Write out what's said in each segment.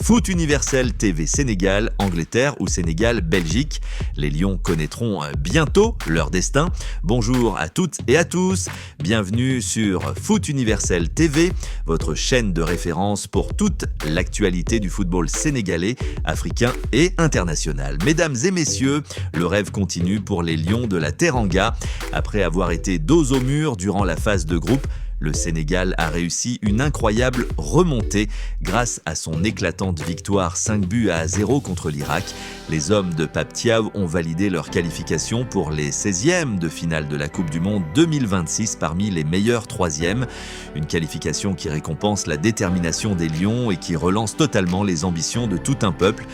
Foot Universel TV Sénégal, Angleterre ou Sénégal, Belgique. Les Lions connaîtront bientôt leur destin. Bonjour à toutes et à tous. Bienvenue sur Foot Universel TV, votre chaîne de référence pour toute l'actualité du football sénégalais, africain et international. Mesdames et messieurs, le rêve continue pour les Lions de la Teranga. Après avoir été dos au mur durant la phase de groupe, le Sénégal a réussi une incroyable remontée grâce à son éclatante victoire 5-0 contre l'Irak. Les hommes de Pape Thiaw ont validé leur qualification pour les 16e de finale de la Coupe du Monde 2026 parmi les meilleurs 3e. Une qualification qui récompense la détermination des Lions et qui relance totalement les ambitions de tout un peuple.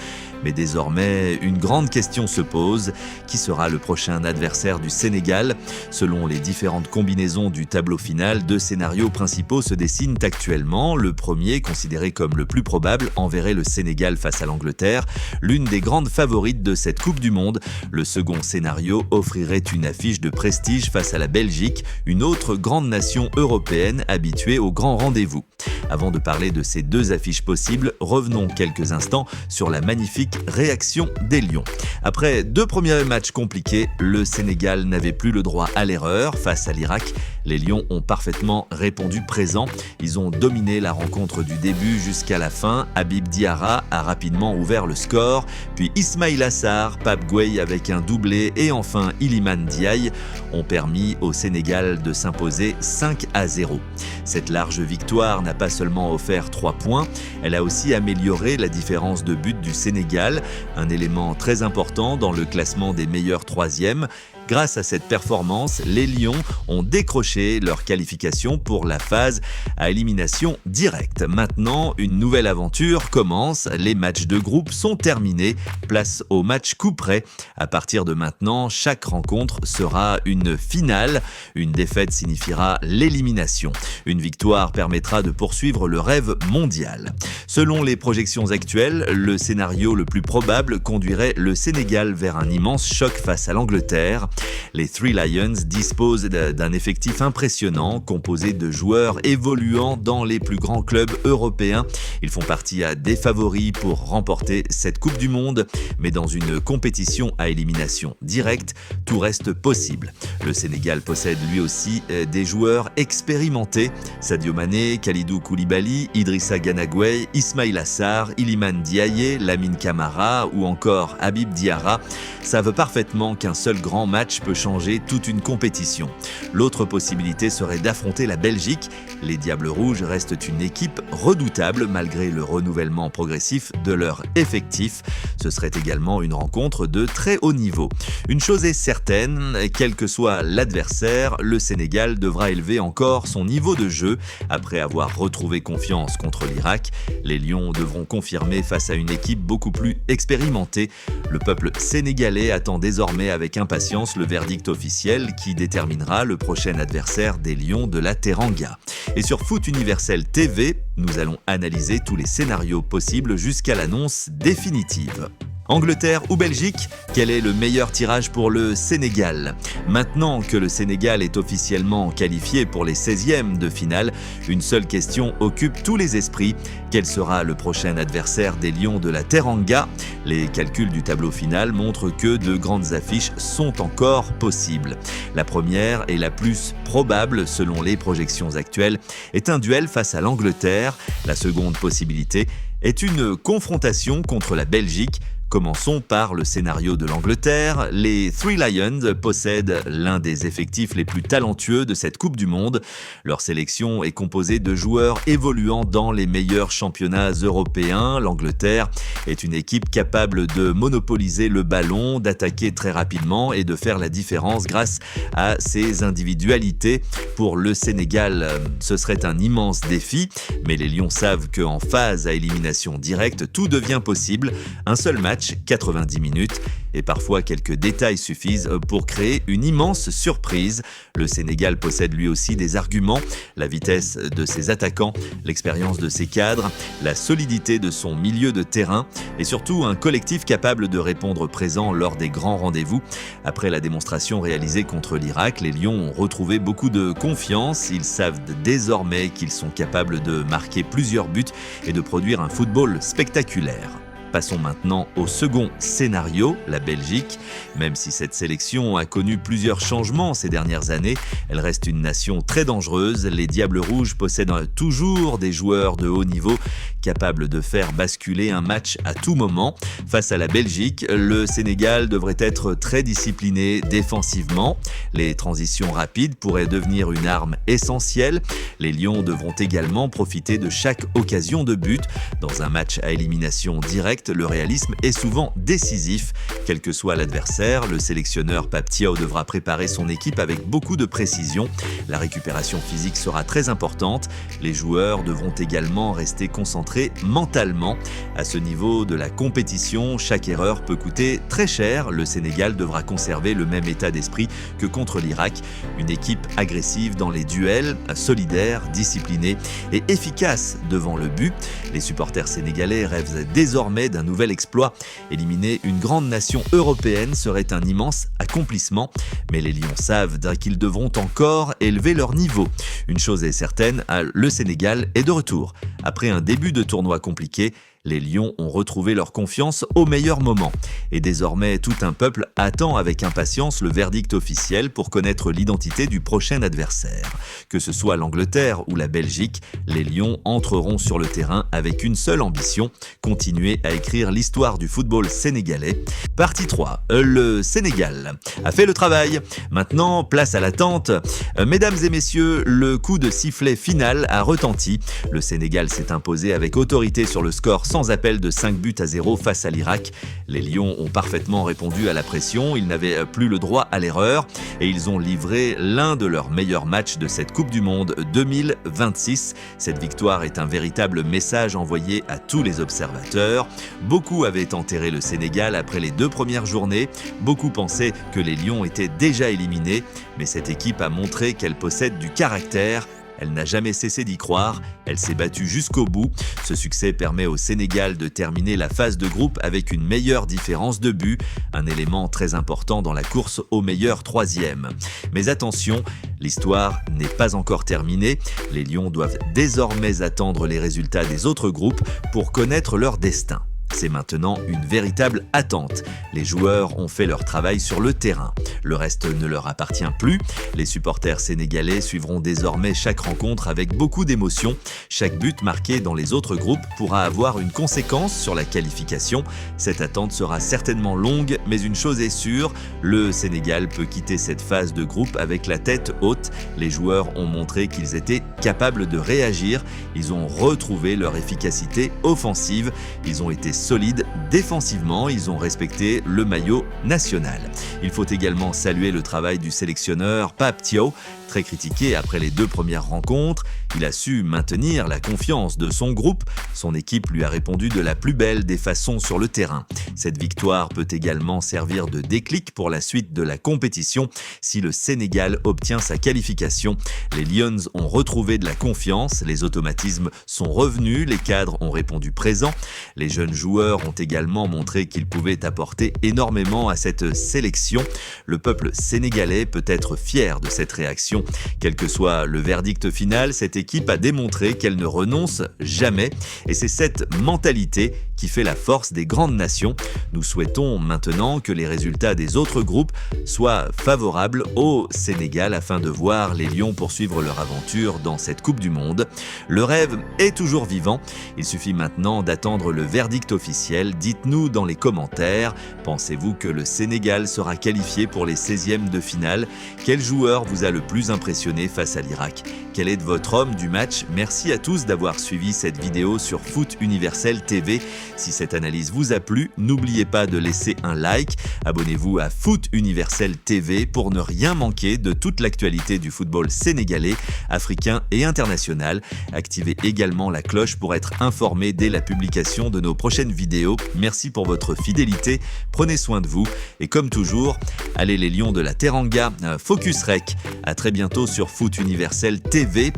Mais désormais, une grande question se pose. Qui sera le prochain adversaire du Sénégal ? Selon les différentes combinaisons du tableau final, deux scénarios principaux se dessinent actuellement. Le premier, considéré comme le plus probable, enverrait le Sénégal face à l'Angleterre, l'une des grandes favorites de cette Coupe du Monde. Le second scénario offrirait une affiche de prestige face à la Belgique, une autre grande nation européenne habituée aux grands rendez-vous. Avant de parler de ces deux affiches possibles, revenons quelques instants sur la magnifique réaction des Lions. Après deux premiers matchs compliqués, le Sénégal n'avait plus le droit à l'erreur face à l'Irak. Les Lions ont parfaitement répondu présent. Ils ont dominé la rencontre du début jusqu'à la fin. Habib Diarra a rapidement ouvert le score, puis Ismaïla Sarr, Pape Gueye avec un doublé et enfin Iliman Ndiaye ont permis au Sénégal de s'imposer 5-0. Cette large victoire n'a pas seulement offert 3 points, elle a aussi amélioré la différence de but du Sénégal, un élément très important dans le classement des meilleurs 3e. Grâce à cette performance, les Lions ont décroché leur qualification pour la phase à élimination directe. Maintenant, une nouvelle aventure commence. Les matchs de groupe sont terminés. Place au match coup près. À partir de maintenant, chaque rencontre sera une finale. Une défaite signifiera l'élimination. Une victoire permettra de poursuivre le rêve mondial. Selon les projections actuelles, le scénario le plus probable conduirait le Sénégal vers un immense choc face à l'Angleterre. Les Three Lions disposent d'un effectif impressionnant, composé de joueurs évoluant dans les plus grands clubs européens. Ils font partie des favoris pour remporter cette Coupe du Monde, mais dans une compétition à élimination directe, tout reste possible. Le Sénégal possède lui aussi des joueurs expérimentés. Sadio Mané, Kalidou Koulibaly, Idrissa Gana Gueye, Ismaïla Sarr, Iliman Ndiaye, Lamine Camara ou encore Habib Diarra savent parfaitement qu'un seul grand match peut changer toute une compétition. L'autre possibilité serait d'affronter la Belgique. Les Diables Rouges restent une équipe redoutable malgré le renouvellement progressif de leur effectif. Ce serait également une rencontre de très haut niveau. Une chose est certaine, quel que soit l'adversaire, le Sénégal devra élever encore son niveau de jeu. Après avoir retrouvé confiance contre l'Irak, les Lions devront confirmer face à une équipe beaucoup plus expérimentée. Le peuple sénégalais attend désormais avec impatience le verdict officiel qui déterminera le prochain adversaire des Lions de la Teranga. Et sur Foot Universel TV, nous allons analyser tous les scénarios possibles jusqu'à l'annonce définitive. Angleterre ou Belgique, quel est le meilleur tirage pour le Sénégal ? Maintenant que le Sénégal est officiellement qualifié pour les 16e de finale, une seule question occupe tous les esprits. Quel sera le prochain adversaire des Lions de la Teranga ? Les calculs du tableau final montrent que de grandes affiches sont encore possibles. La première et la plus probable selon les projections actuelles est un duel face à l'Angleterre. La seconde possibilité est une confrontation contre la Belgique. Commençons par le scénario de l'Angleterre. Les Three Lions possèdent l'un des effectifs les plus talentueux de cette Coupe du Monde. Leur sélection est composée de joueurs évoluant dans les meilleurs championnats européens. L'Angleterre est une équipe capable de monopoliser le ballon, d'attaquer très rapidement et de faire la différence grâce à ses individualités. Pour le Sénégal, ce serait un immense défi, mais les Lions savent qu'en phase à élimination directe, tout devient possible. Un seul match, 90 minutes, et parfois quelques détails suffisent pour créer une immense surprise. Le Sénégal possède lui aussi des arguments, la vitesse de ses attaquants, l'expérience de ses cadres, la solidité de son milieu de terrain et surtout un collectif capable de répondre présent lors des grands rendez-vous. Après la démonstration réalisée contre l'Irak, les Lions ont retrouvé beaucoup de confiance. Ils savent désormais qu'ils sont capables de marquer plusieurs buts et de produire un football spectaculaire. Passons maintenant au second scénario, la Belgique. Même si cette sélection a connu plusieurs changements ces dernières années, elle reste une nation très dangereuse. Les Diables Rouges possèdent toujours des joueurs de haut niveau capables de faire basculer un match à tout moment. Face à la Belgique, le Sénégal devrait être très discipliné défensivement. Les transitions rapides pourraient devenir une arme essentielle. Les Lions devront également profiter de chaque occasion de but. Dans un match à élimination directe, le réalisme est souvent décisif. Quel que soit l'adversaire, le sélectionneur Pape Thiaw devra préparer son équipe avec beaucoup de précision. La récupération physique sera très importante. Les joueurs devront également rester concentrés mentalement. À ce niveau de la compétition, chaque erreur peut coûter très cher. Le Sénégal devra conserver le même état d'esprit que contre l'Irak. Une équipe agressive dans les duels, solidaire, disciplinée et efficace devant le but. Les supporters sénégalais rêvent désormais d'un nouvel exploit. Éliminer une grande nation européenne serait un immense accomplissement. Mais les Lions savent qu'ils devront encore élever leur niveau. Une chose est certaine, le Sénégal est de retour. Après un début de tournoi compliqué, les Lions ont retrouvé leur confiance au meilleur moment. Et désormais, tout un peuple attend avec impatience le verdict officiel pour connaître l'identité du prochain adversaire. Que ce soit l'Angleterre ou la Belgique, les Lions entreront sur le terrain avec une seule ambition, continuer à écrire l'histoire du football sénégalais. Partie 3. Le Sénégal a fait le travail. Maintenant, place à l'attente. Mesdames et messieurs, le coup de sifflet final a retenti. Le Sénégal s'est imposé avec autorité sur le score sans appel de 5-0 face à l'Irak. Les Lions ont parfaitement répondu à la pression, ils n'avaient plus le droit à l'erreur et ils ont livré l'un de leurs meilleurs matchs de cette Coupe du Monde 2026. Cette victoire est un véritable message envoyé à tous les observateurs. Beaucoup avaient enterré le Sénégal après les 2 premières journées, beaucoup pensaient que les Lions étaient déjà éliminés, mais cette équipe a montré qu'elle possède du caractère. Elle n'a jamais cessé d'y croire, elle s'est battue jusqu'au bout. Ce succès permet au Sénégal de terminer la phase de groupe avec une meilleure différence de but, un élément très important dans la course au meilleur 3e. Mais attention, l'histoire n'est pas encore terminée. Les Lions doivent désormais attendre les résultats des autres groupes pour connaître leur destin. C'est maintenant une véritable attente. Les joueurs ont fait leur travail sur le terrain. Le reste ne leur appartient plus. Les supporters sénégalais suivront désormais chaque rencontre avec beaucoup d'émotion. Chaque but marqué dans les autres groupes pourra avoir une conséquence sur la qualification. Cette attente sera certainement longue, mais une chose est sûre, le Sénégal peut quitter cette phase de groupe avec la tête haute. Les joueurs ont montré qu'ils étaient capables de réagir. Ils ont retrouvé leur efficacité offensive. Ils ont été solides défensivement, ils ont respecté le maillot national. Il faut également saluer le travail du sélectionneur Pape Thiaw, très critiqué après les 2 premières rencontres. Il a su maintenir la confiance de son groupe. Son équipe lui a répondu de la plus belle des façons sur le terrain. Cette victoire peut également servir de déclic pour la suite de la compétition. Si le Sénégal obtient sa qualification, les Lions ont retrouvé de la confiance, les automatismes sont revenus, les cadres ont répondu présent. Les jeunes joueurs ont également montré qu'ils pouvaient apporter énormément à cette sélection. Le peuple sénégalais peut être fier de cette réaction. Quel que soit le verdict final, cette équipe a démontré qu'elle ne renonce jamais. Et c'est cette mentalité qui fait la force des grandes nations. Nous souhaitons maintenant que les résultats des autres groupes soient favorables au Sénégal afin de voir les Lions poursuivre leur aventure dans cette Coupe du Monde. Le rêve est toujours vivant. Il suffit maintenant d'attendre le verdict officiel. Dites-nous dans les commentaires, pensez-vous que le Sénégal sera qualifié pour les 16e de finale? Quel joueur vous a le plus impressionné face à l'Irak? Quel est votre homme du match? Merci à tous d'avoir suivi cette vidéo sur Foot Universel TV. Si cette analyse vous a plu, n'oubliez pas de laisser un like. Abonnez-vous à Foot Universel TV pour ne rien manquer de toute l'actualité du football sénégalais, africain et international. Activez également la cloche pour être informé dès la publication de nos prochaines vidéos. Merci pour votre fidélité, prenez soin de vous et comme toujours, allez les Lions de la Teranga, Focus Rec. À très bientôt sur Foot Universel TV.